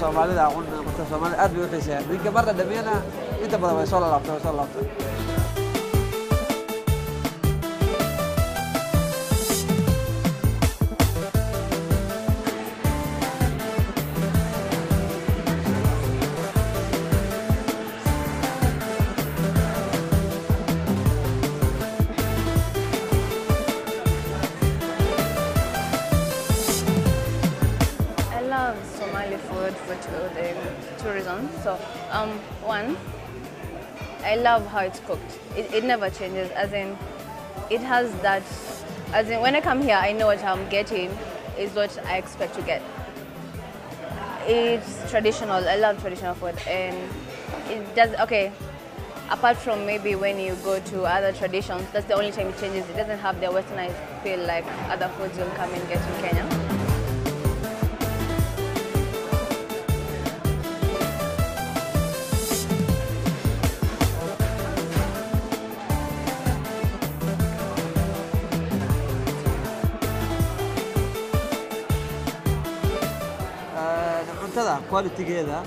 Soomaalida cunta Soomaalida aad bay u xiiseeyaan ninka marna dhameeyana inta badan way soo laabtay Somali food for two reasons. So, one, I love how it's cooked. It never changes. As in, it has that. As in, when I come here, I know what I'm getting is what I expect to get. It's traditional. I love traditional food, and it does. Okay, apart from maybe when you go to other traditions, that's the only time it changes. It doesn't have the westernized feel like other foods you'll come and get in Kenya. cuntada quality-geeda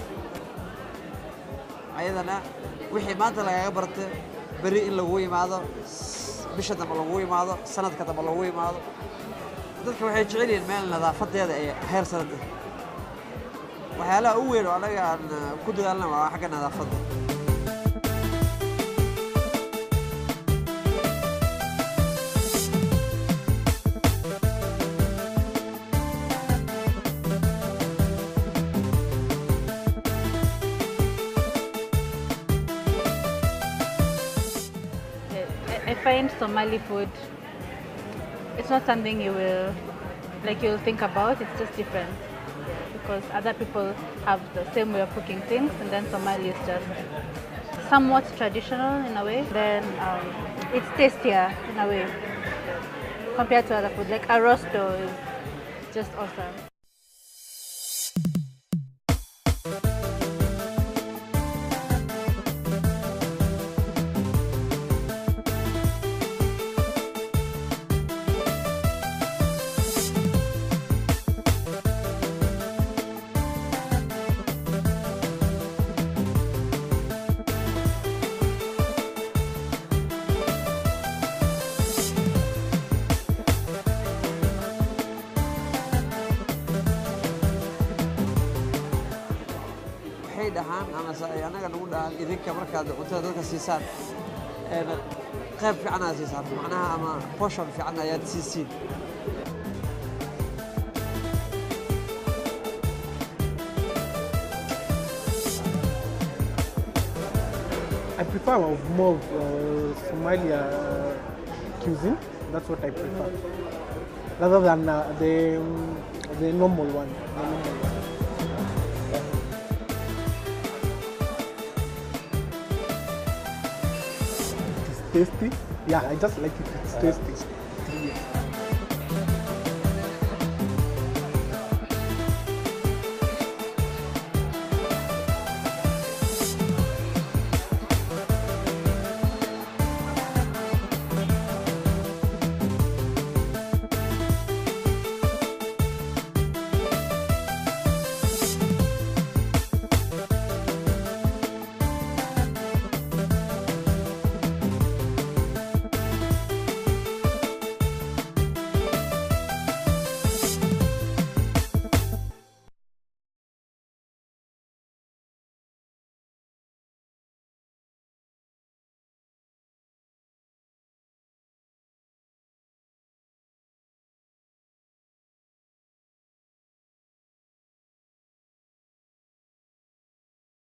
ayadana wixii maanta lagaga bartay bari in lagu yimaado bisha dambe lagu yimaado sanadka dambe lagu yimaado dadka waxay jecel yihiin meel nadaafadeeda ay heer sanad waxyaalaha ugu weyn oo anaga aan ku dadaalnaa waa xagga nadaafadda I find Somali food, it's not something you'll think about, it's just different. Because other people have the same way of cooking things, and then Somali is just somewhat traditional in a way. Then it's tastier in a way compared to other food. Like arrosto is just awesome. dhahaan ama anaga lagu dhahan idinka markaad cuntada dadka siisaan qayb fiican aad siisaan macnaha ama portion fiican ayaad siisiin I prefer more Somalia cuisine. That's what I prefer, rather than the normal one. Tasty. Yeah, I just like it. It's tasty.